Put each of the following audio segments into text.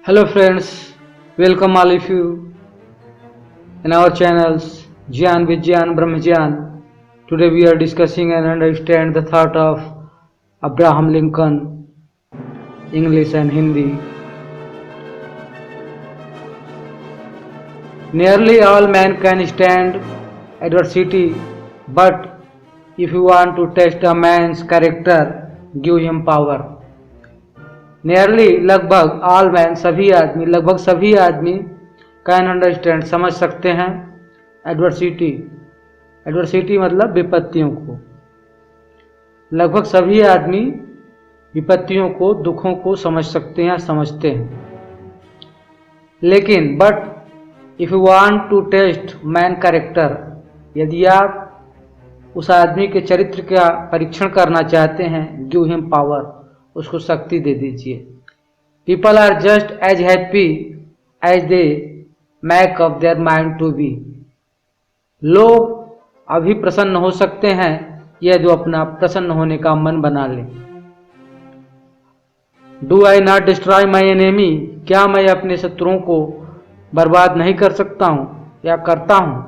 Hello friends, welcome all of you in our channels Jyan with Jyan Brahmajyan. Today we are discussing and understand the thought of Abraham Lincoln, English and Hindi. Nearly all men can stand adversity, but if you want to test a man's character, give him power. Nearly लगभग all man लगभग सभी आदमी can understand समझ सकते हैं adversity मतलब विपत्तियों को। लगभग सभी आदमी विपत्तियों को, दुखों को समझ सकते हैं, समझते हैं। लेकिन but if you want to test man character, यदि आप उस आदमी के चरित्र का परीक्षण करना चाहते हैं, गिव हिम पावर, उसको शक्ति दे दीजिए। People are just as happy as they make up their mind to be. लोग अभी प्रसन्न हो सकते हैं यह जो अपना प्रसन्न होने का मन बना ले। Do I not destroy my enemy, क्या मैं अपने शत्रुओं को बर्बाद नहीं कर सकता हूं या करता हूं।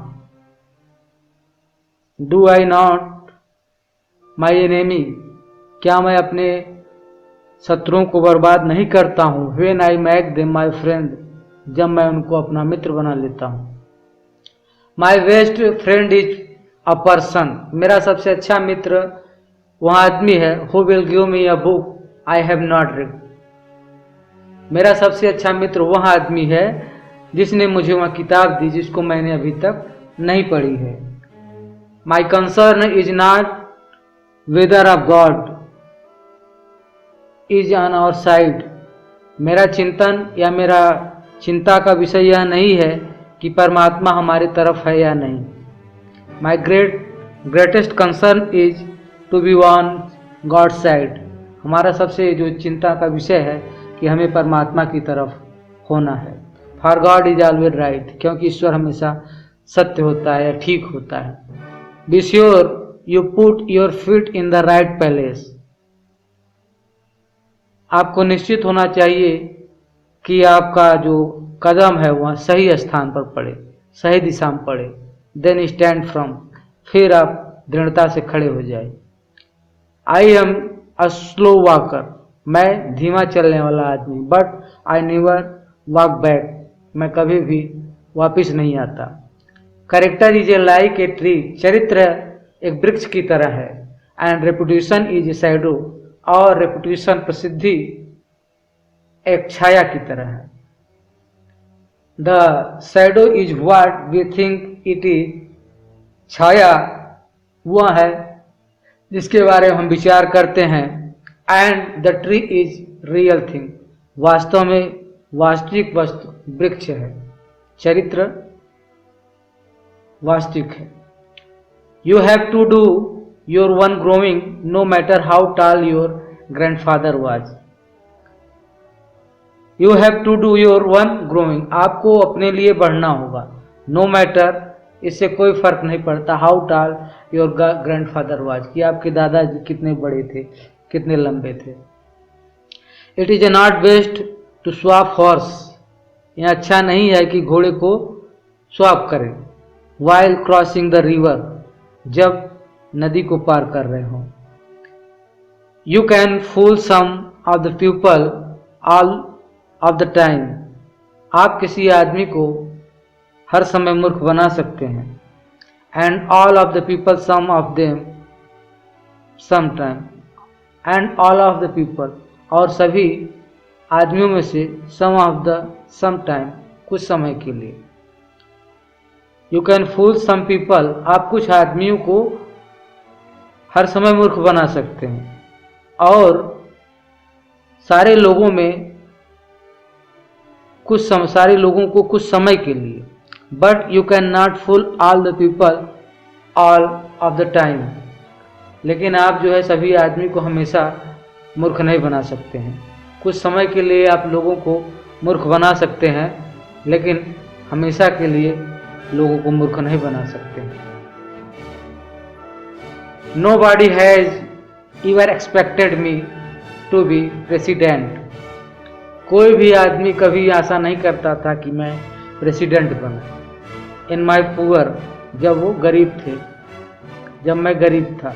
Do I not my enemy, क्या मैं अपने शत्रुओं को बर्बाद नहीं करता हूं। When I make them my friend, जब मैं उनको अपना मित्र बना लेता हूं। My best friend is a person, मेरा सबसे अच्छा मित्र वह आदमी है। Who will give me a book I have not red, मेरा सबसे अच्छा मित्र वह आदमी है जिसने मुझे वह किताब दी जिसको मैंने अभी तक नहीं पढ़ी है। My concern is not whether of God is on our side, मेरा चिंतन या मेरा चिंता का विषय यह नहीं है कि परमात्मा हमारी तरफ है या नहीं। My greatest concern is to be on God side, हमारा सबसे जो चिंता का विषय है कि हमें परमात्मा की तरफ होना है। For God is always right, क्योंकि ईश्वर हमेशा सत्य होता है या ठीक होता है। Be sure you put your feet in the right place, आपको निश्चित होना चाहिए कि आपका जो कदम है वह सही स्थान पर पड़े, सही दिशा में पड़े। देन स्टैंड फ्रॉम, फिर आप दृढ़ता से खड़े हो जाए। I am a slow walker, मैं धीमा चलने वाला आदमी। But I never walk back, मैं कभी भी वापिस नहीं आता। Character is a like a tree, चरित्र एक वृक्ष की तरह है। And reputation is a shadow, और रेपुटेशन प्रसिद्धि एक छाया की तरह है। The shadow is what we think it is, छाया वह है जिसके बारे में हम विचार करते हैं। And the tree is real thing, वास्तव में वास्तविक वस्तु वृक्ष है, चरित्र वास्तविक है। You have to do your one growing no matter how tall your grandfather was. You have to do your one growing, आपको अपने लिए बढ़ना होगा। नो मैटर, इससे कोई फर्क नहीं पड़ता how tall your grandfather was, कि आपके दादाजी कितने बड़े थे, कितने लंबे थे। It is not best to swap horse, यह अच्छा नहीं है कि घोड़े को स्वैप करें। वाइल क्रॉसिंग द रिवर, जब नदी को पार कर रहे हो। You can fool some of the people all of the time, आप किसी आदमी को हर समय मूर्ख बना सकते हैं। And all of the people some of them some time, and all of the people, और सभी आदमियों में से some of the some time, कुछ समय के लिए। You can fool some people, आप कुछ आदमियों को हर समय मूर्ख बना सकते हैं, और सारे लोगों में सारे लोगों को कुछ समय के लिए। But you can not fool all the people all of the time, लेकिन आप जो है सभी आदमी को हमेशा मूर्ख नहीं बना सकते हैं। कुछ समय के लिए आप लोगों को मूर्ख बना सकते हैं, लेकिन हमेशा के लिए लोगों को मूर्ख नहीं बना सकते हैं। Nobody has ever expected me to be president, कोई भी आदमी कभी आशा नहीं करता था कि मैं प्रेसिडेंट बनूं। इन माई पुअर, जब वो गरीब थे, जब मैं गरीब था।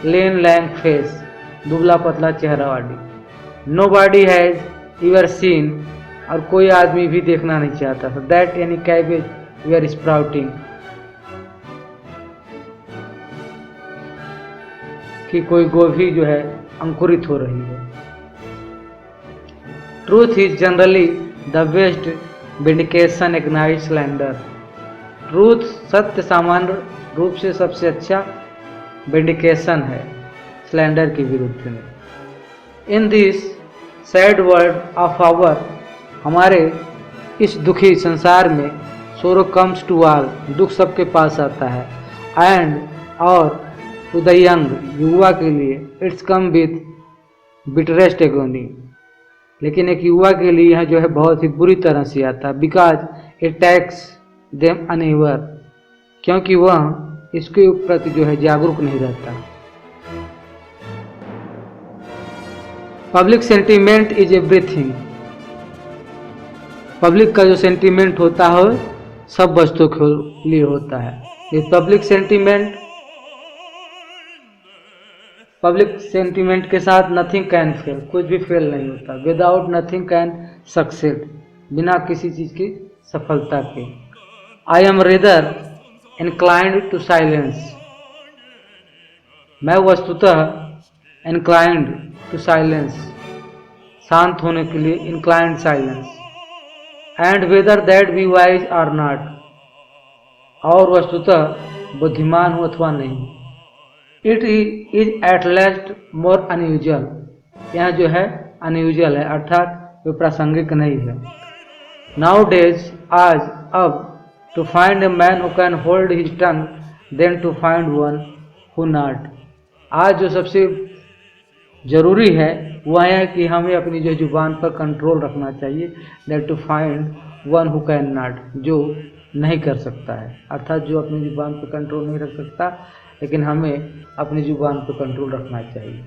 लेन लैंग फेस, दुबला पतला चेहरा वाली। Nobody has ever seen, और कोई आदमी भी देखना नहीं चाहता था। That any cabbage we sprouting, कि कोई गोभी जो है अंकुरित हो रही है। Truth is generally the best vindication against slander. Truth, सत्य, सामान्य रूप से सबसे अच्छा विंडिकेशन है स्लैंडर के विरुद्ध में। In this sad world of our, हमारे इस दुखी संसार में, सोरो कम्स टू ऑल, दुख सबके पास आता है। एंड, और टू द यंग, युवा के लिए, इट्स कम विथ बिटरेस्ट एगोनी, लेकिन एक युवा के लिए यह जो है बहुत ही बुरी तरह से आता है। बिकॉज इट टैक्स देम अनएवर, क्योंकि वह इसके प्रति जो है जागरूक नहीं रहता। Public sentiment is everything, public का जो सेंटीमेंट होता है सब वस्तुओं के लिए होता है। ये पब्लिक सेंटीमेंट के साथ नथिंग कैन फेल, कुछ भी फेल नहीं होता। विदाउट नथिंग कैन सक्सेड, बिना किसी चीज की सफलता के। I am rather inclined to silence, मैं वस्तुतः इंक्लाइंड टू साइलेंस, शांत होने के लिए inclined silence. And whether that be wise or not, और वस्तुतः बुद्धिमान हो अथवा नहीं। It is at last more unusual, यह जो है अनयूजुअल है, अर्थात वे प्रासंगिक नहीं है। नाउ डेज, आज, अब, to find a man who can hold his tongue than to find one who not, आज जो सबसे जरूरी है वह है कि हमें अपनी जो जुबान पर कंट्रोल रखना चाहिए। That to find one who can not, जो नहीं कर सकता है, अर्थात जो अपनी जुबान पर कंट्रोल नहीं रख सकता, लेकिन हमें अपनी जुबान पर कंट्रोल रखना चाहिए।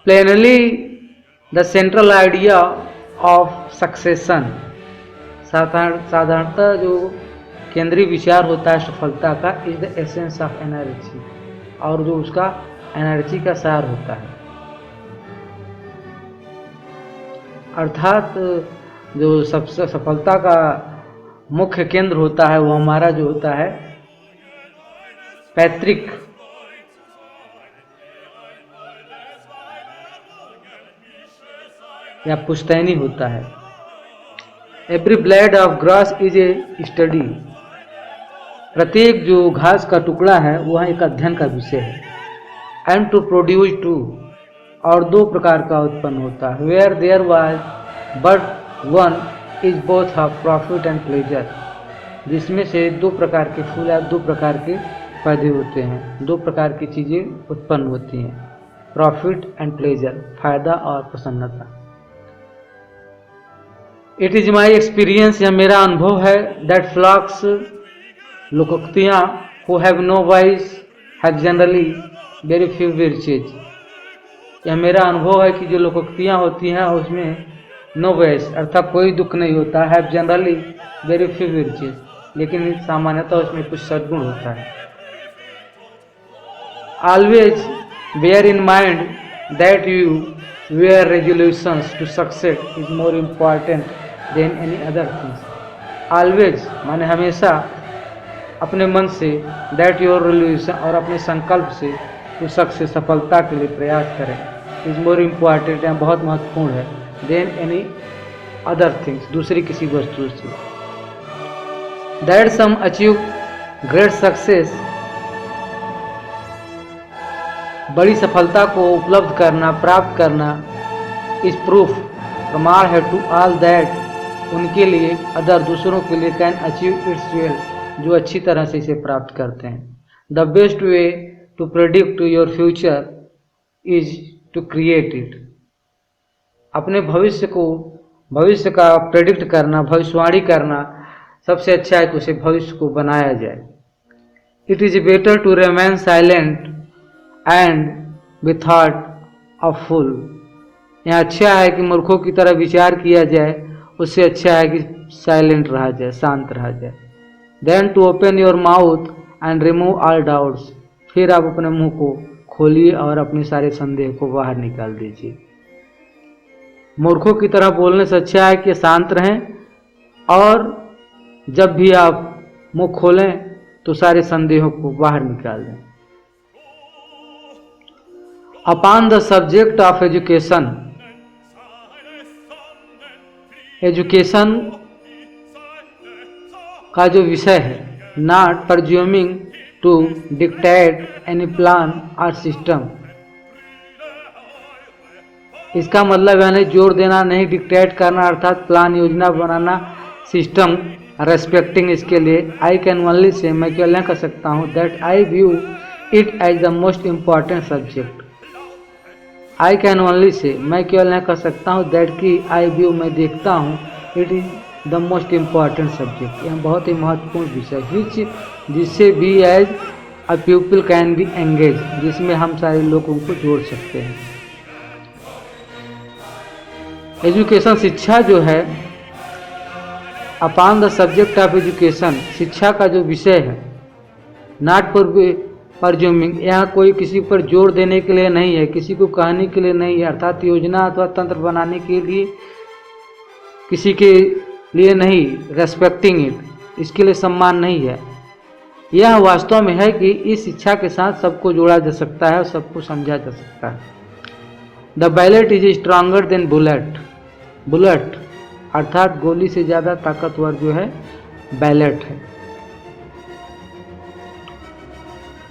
Plainly the central idea of succession, साधारणतः जो केंद्रीय विचार होता है सफलता का, is the essence of energy, और जो उसका एनर्जी का सार होता है। अर्थात जो सबसे सफलता का मुख्य केंद्र होता है वो हमारा जो होता है पैतृक या पुश्तैनी होता है। Every blade of grass is a study, प्रत्येक जो घास का टुकड़ा है वह एक अध्ययन का विषय है। एंड टू प्रोड्यूस टू, और दो प्रकार का उत्पन्न होता है। Where there was but one is both of profit and pleasure, जिसमें से दो प्रकार के फूल या दो प्रकार के पैदे होते हैं, दो प्रकार की चीजें उत्पन्न होती हैं, प्रॉफिट एंड प्लेजर, फायदा और प्रसन्नता। इट इज माई एक्सपीरियंस, यह मेरा अनुभव है। दैट फ्लॉक्स, लोकोक्तियाँ, who have no vices have generally very few virtues, यह मेरा अनुभव है कि जो लोकोक्तियाँ होती हैं उसमें नो वॉइस, अर्थात कोई दुख नहीं होता। Have generally very few virtues, लेकिन सामान्यतः उसमें कुछ सद्गुण होता है। Always bear in mind that you were resolutions to success is more important than any other things. Always माने हमेशा अपने मन से, दैट योर रेजोल्यूशन, और अपने संकल्प से टू सक्सेस, सफलता के लिए प्रयास करें, इज मोर इम्पॉर्टेंट, या बहुत महत्वपूर्ण है, देन एनी अदर थिंग्स, दूसरी किसी वस्तु से। That some achieve great success, बड़ी सफलता को उपलब्ध करना, प्राप्त करना, इस प्रूफ, प्रमाण है, टू ऑल दैट, उनके लिए, अदर, दूसरों के लिए, कैन अचीव इट्स वेल, जो अच्छी तरह से इसे प्राप्त करते हैं। The best way to predict your future is to create it, अपने भविष्य का प्रेडिक्ट करना, भविष्यवाणी करना, सबसे अच्छा है कि उसे भविष्य को बनाया जाए। It is better to remain silent and without a fool, यहाँ अच्छा है कि मूर्खों की तरह विचार किया जाए, उससे अच्छा है कि साइलेंट रहा जाए, शांत रहा जाए। Than to open your mouth and remove all doubts, फिर आप अपने मुंह को खोलिए और अपने सारे संदेह को बाहर निकाल दीजिए। मूर्खों की तरह बोलने से अच्छा है कि शांत रहें और जब भी आप मुंह खोलें तो सारे संदेहों को बाहर निकाल दें। Upon the subject of education, education का जो विषय है, not presuming to dictate any plan or system, इसका मतलब यानी जोर देना नहीं, डिक्टेट करना अर्थात प्लान योजना बनाना, सिस्टम रेस्पेक्टिंग इसके लिए। आई कैन ओनली से, मैं केवल कह सकता हूँ, that I view it as the most important subject. I can only say, मैं केवल कह सकता हूँ, दैट की आई व्यू, मैं देखता हूँ, it is the most important subject, यह बहुत ही महत्वपूर्ण विषय, विच जिससे भी as a people can be engage, जिसमें हम सारे लोगों को जोड़ सकते हैं। एजुकेशन शिक्षा जो है, upon the subject of education, शिक्षा का जो विषय है, नॉट परज्यूमिंग, यहाँ कोई किसी पर जोर देने के लिए नहीं है, किसी को कहने के लिए नहीं है, अर्थात योजना अथवा तंत्र बनाने के लिए किसी के लिए नहीं, रेस्पेक्टिंग इट, इसके लिए सम्मान नहीं है। यह वास्तव में है कि इस शिक्षा के साथ सबको जोड़ा जा सकता है और सबको समझा जा सकता है। The ballot is stronger than bullet, bullet अर्थात गोली से ज़्यादा ताकतवर जो है बैलेट है।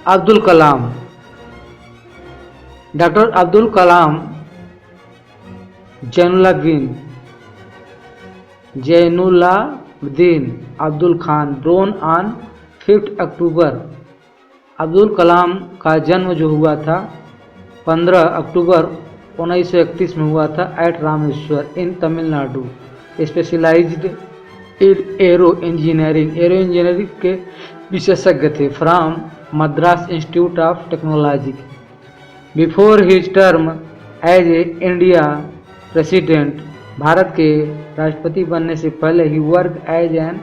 Abdul Kalam, doctor Abdul Kalam Zainulabdeen Abdul Khan, born on 5 October, Abdul Kalam का जन्म जो हुआ था 15 अक्टूबर 1931 में हुआ था, at Rameshwar in Tamil Nadu, specialized in aero engineering, aero engineering के विशेषज्ञ थे, from Madras institute of technology. Before his term as a India president, भारत के राष्ट्रपति बनने से पहले ही work as an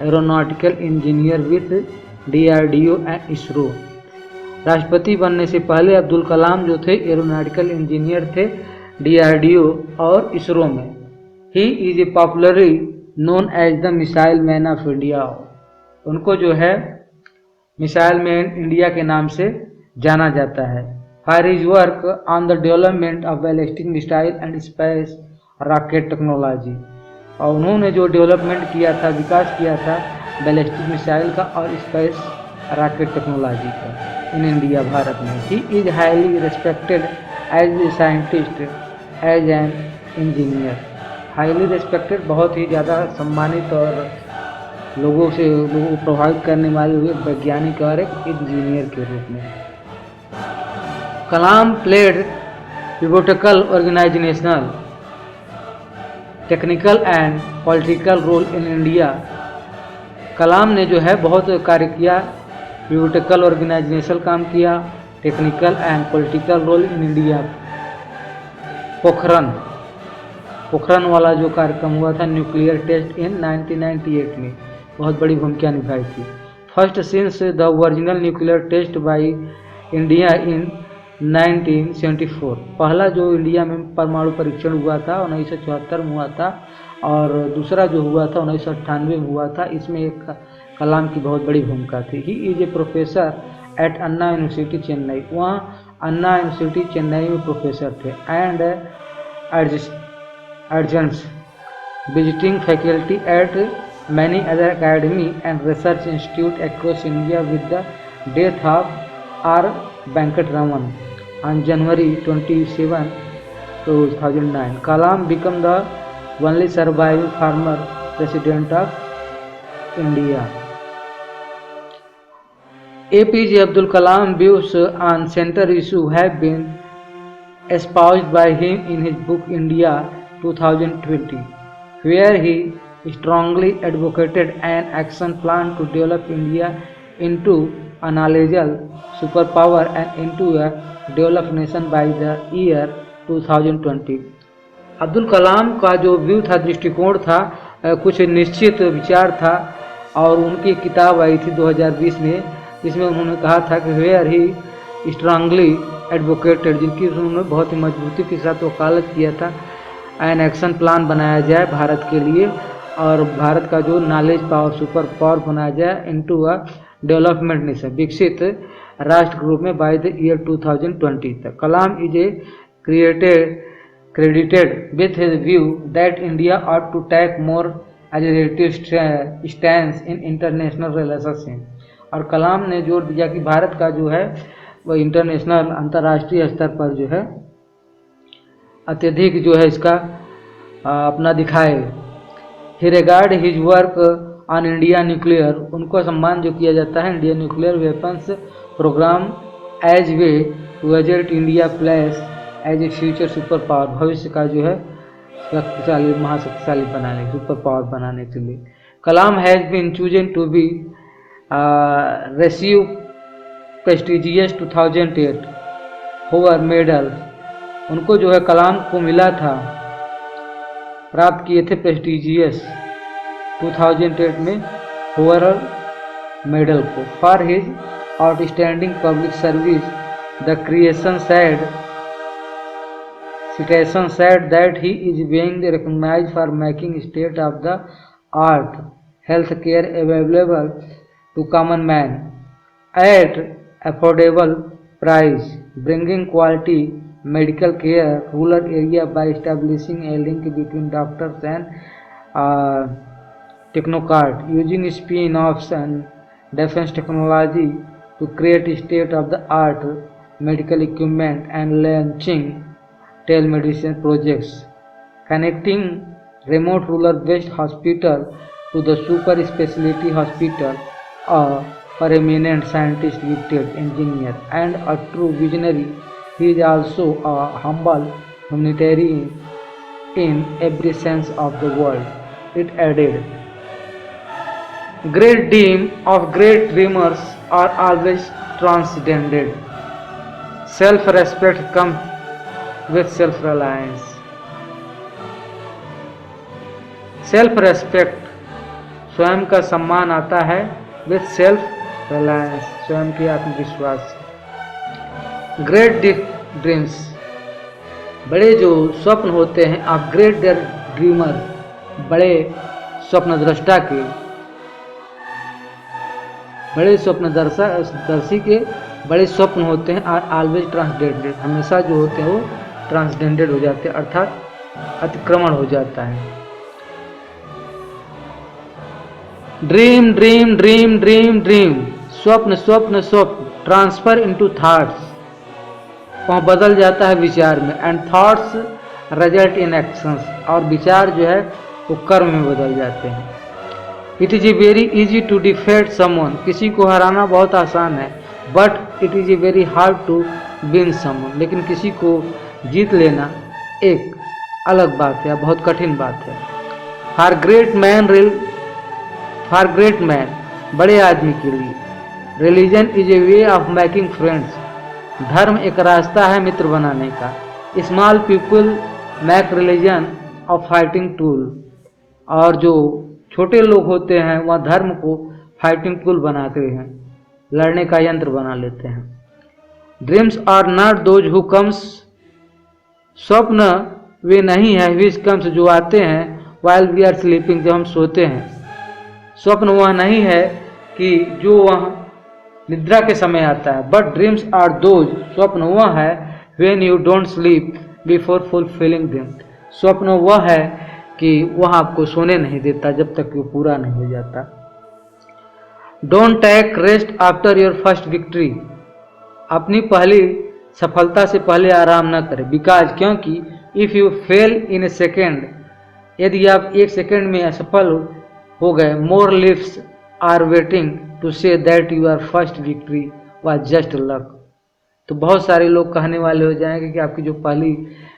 aeronautical engineer with DRDO and ISRO. राष्ट्रपति बनने से पहले अब्दुल कलाम जो थे एरोनॉटिकल इंजीनियर थे DRDO और इसरो में। He is a popularly known as the missile man of India, उनको जो है मिसाइल मैन इंडिया के नाम से जाना जाता है। For his work on the development of ballistic missile and space rocket technology, और उन्होंने जो डेवलपमेंट किया था, विकास किया था बैलिस्टिक मिसाइल का और स्पेस रॉकेट टेक्नोलॉजी का इन इंडिया, भारत में। He is highly respected as a scientist as an engineer, highly respected, बहुत ही ज़्यादा सम्मानित और लोगों को प्रभावित करने वाले हुए वैज्ञानिक और एक इंजीनियर के रूप में। Kalam played pivotal organizational technical and political role in India, Kalam ने जो है बहुत कार्य किया, पिवोटल ऑर्गेनाइजेशनल काम किया, technical and political role in India. Pokhran वाला जो कार्यक्रम हुआ था, न्यूक्लियर टेस्ट इन 1998 में, बहुत बड़ी भूमिका निभाई थी। First since the original nuclear test by India in 1974, पहला जो इंडिया में परमाणु परीक्षण हुआ था 1974 में हुआ था, और दूसरा जो हुआ था 1998 में हुआ था। इसमें एक कलाम की बहुत बड़ी भूमिका थी। He is a professor at Anna university Chennai, वहाँ अन्ना यूनिवर्सिटी चेन्नई में प्रोफेसर थे, and adjuncts visiting faculty at many other academy and research institute across India with the death of R. Venkataraman on January 27, 2009. Kalam became the only surviving former president of India. APJ Abdul Kalam views on central issue have been espoused by him in his book India 2020, where he strongly advocated an action plan to develop India into a knowledgeable superpower and into a developed nation by the year 2020। Abdul Kalam का जो view था, दृष्टिकोण था, कुछ निश्चित विचार था, और उनकी किताब आई थी 2020 में, जिसमें उन्होंने कहा था कि वेयर ही स्ट्रांगली एडवोकेटेड, जिनकी उन्होंने बहुत ही मजबूती के साथ वकालत किया था, एन एक्शन प्लान बनाया जाए भारत के लिए, और भारत का जो नॉलेज पावर, सुपर पावर बनाया जाए इनटू अ डेवलपमेंट नेशन, विकसित राष्ट्र ग्रुप में बाय द ईयर 2020 तक। Kalam is a credited with his view that India ought to take more aggressive stance in international relations। और कलाम ने जोर दिया कि भारत का जो है वह इंटरनेशनल, अंतर्राष्ट्रीय स्तर पर जो है अत्यधिक जो है इसका अपना दिखाए। He regard his work on India nuclear, उनको सम्मान जो किया जाता है India nuclear weapons program as way to assert India place as a future super power, भविष्य का जो है शक्तिशाली, महाशक्तिशाली बनाने, सुपर पावर बनाने के लिए। Kalam has been chosen to be receive prestigious 2008 Hoover medal, उनको जो है कलाम को मिला था, प्राप्त किए थे प्रेस्टिजियस 2008 में होवर मेडल को, for his outstanding public service. The citation said that he is being recognized for making state of the art health care available to common man at affordable price, bringing quality medical care rural area by establishing a link between doctors and technocrat, using spin-offs and defense technology to create state of the art medical equipment and launching telemedicine projects, connecting remote rural-based hospital to the super specialty hospital, for eminent scientist, gifted engineer, and a true visionary. He is also a humble humanitarian in every sense of the word. It added, great dream of great dreamers are always transcended. Self-respect comes with self-reliance। Self respect, स्वयं का सम्मान आता है, with self reliance, स्वयं के आत्मविश्वास। Great dreams, बड़े जो स्वप्न होते हैं, आप ग्रेट ड्रीमर, बड़े स्वप्नदृष्टा के, बड़े स्वप्नदर्शी के बड़े स्वप्न होते हैं, आर ऑलवेज ट्रांसडेंडेड, हमेशा जो होते हैं वो ट्रांसडेंडेड हो जाते हैं, अर्थात अतिक्रमण हो जाता है। Dream dream dream dream dream, स्वप्न स्वप्न स्वप्न, ट्रांसफर इनटू थॉट्स, वह बदल जाता है विचार में, and thoughts result in actions, और विचार जो है वो कर्म में बदल जाते हैं। It is a very easy to defeat someone, किसी को हराना बहुत आसान है, but it is a very hard to win someone, लेकिन किसी को जीत लेना एक अलग बात है, बहुत कठिन बात है। फॉर ग्रेट मैन, बड़े आदमी के लिए, religion is a way of making friends, धर्म एक रास्ता है मित्र बनाने का। Small people make religion of fighting tool, और जो छोटे लोग होते हैं वह धर्म को फाइटिंग टूल बनाते हैं, लड़ने का यंत्र बना लेते हैं। Dreams are not those who comes, स्वप्न वे नहीं है विच कम्स, जो आते हैं वाइल वी आर स्लीपिंग, जब हम सोते हैं। स्वप्न वह नहीं है कि जो वह निद्रा के समय आता है, बट ड्रीम्स आर दोज, स्वप्न वह है when you don't sleep before fulfilling them, स्वप्न वह है कि वह आपको सोने नहीं देता जब तक वो पूरा नहीं हो जाता। Don't take rest after your first victory, अपनी पहली सफलता से पहले आराम न करें, बिकॉज, क्योंकि if you fail in a second, यदि आप एक सेकेंड में असफल हो गए, more lips are waiting to say that your first victory was just luck, तो बहुत सारे लोग कहने वाले हो जाएंगे कि आपकी जो पहली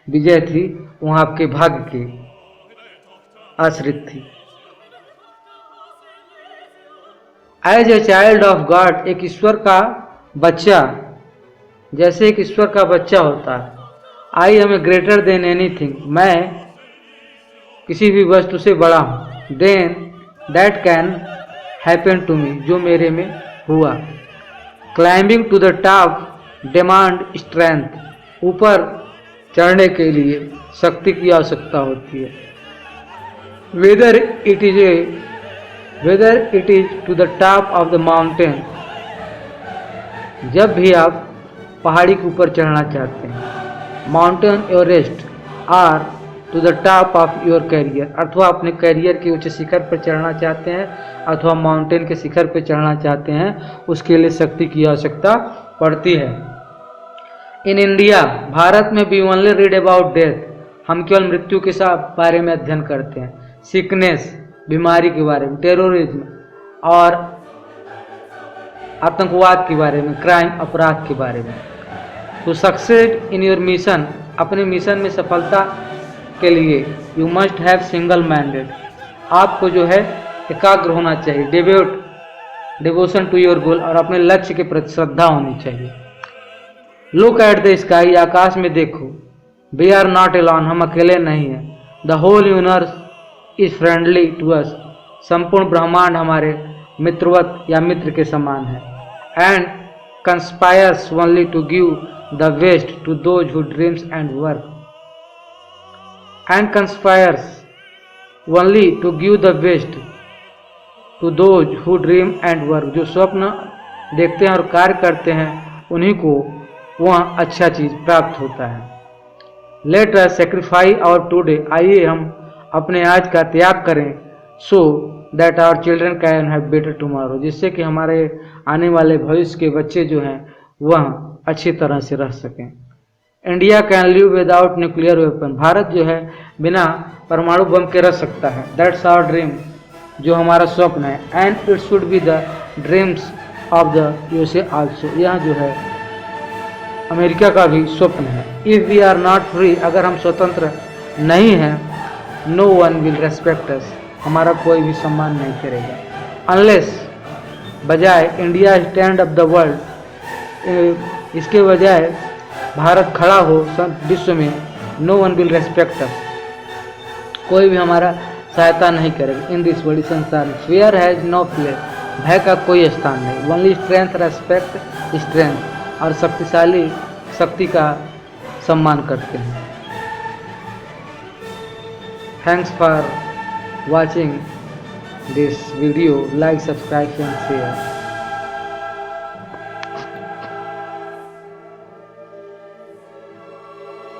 विजय थी वह आपके भाग्य के आश्रित थी। As a child of God, एक ईश्वर का बच्चा, जैसे एक ईश्वर का बच्चा होता है, I am a greater than anything, मैं किसी भी वस्तु से बड़ा हूँ। Than that can happen to me, जो मेरे में हुआ। Climbing to the top demand strength, ऊपर चढ़ने के लिए शक्ति की आवश्यकता होती है। Whether it is to the top of the mountain, जब भी आप पहाड़ी के ऊपर चढ़ना चाहते हैं। Mountain Everest or to the top of your career, अथवा अपने कैरियर के उच्च शिखर पर चढ़ना चाहते हैं अथवा माउंटेन के शिखर पर चढ़ना चाहते हैं, उसके लिए शक्ति की आवश्यकता पड़ती है। इन इंडिया, भारत में we only read about death, हम केवल मृत्यु के बारे में अध्ययन करते हैं। सिकनेस, बीमारी के बारे में। टेररिज्म और आतंकवाद के बारे में। क्राइम, अपराध के बारे में। To succeed in your mission, अपने मिशन में सफलता के लिए you must have single minded, आपको जो है एकाग्र होना चाहिए। डिवोशन टू योर गोल, और अपने लक्ष्य के प्रति श्रद्धा होनी चाहिए। लुक एट द स्काई, आकाश में देखो। वी आर नॉट एलोन, हम अकेले नहीं हैं। The whole universe is friendly to us, संपूर्ण ब्रह्मांड हमारे मित्रवत या मित्र के समान है। And conspires only to give the best to those who dreams and work. And conspires only to give the best to those who dream and work, जो स्वप्न देखते हैं और कार्य करते हैं उन्हीं को वह अच्छा चीज प्राप्त होता है। Let us sacrifice our today, आइए हम अपने आज का त्याग करें। So that our children can have better tomorrow, जिससे कि हमारे आने वाले भविष्य के बच्चे जो हैं वह अच्छी तरह से रह सकें। India can live without nuclear weapon, Bharat जो है बिना परमाणु बम के रह सकता है। दैट्स आवर ड्रीम, जो हमारा स्वप्न है। And it should be the dreams of the USA also, यह जो है अमेरिका का भी स्वप्न है। If we are not free, अगर हम स्वतंत्र नहीं हैं, no one will respect us, हमारा कोई भी सम्मान नहीं करेगा। अनलेस, बजाय India stand up the world, इसके बजाय भारत खड़ा हो विश्व में, no one will respect us, कोई भी हमारा सहायता नहीं करेगा। इन दिस बड़ी संसार में फियर हैज नो प्लेस, भय का कोई स्थान नहीं। ओनली स्ट्रेंथ रेस्पेक्ट स्ट्रेंथ, और शक्तिशाली शक्ति का सम्मान करते हैं। Thanks for watching this video, like, subscribe and share.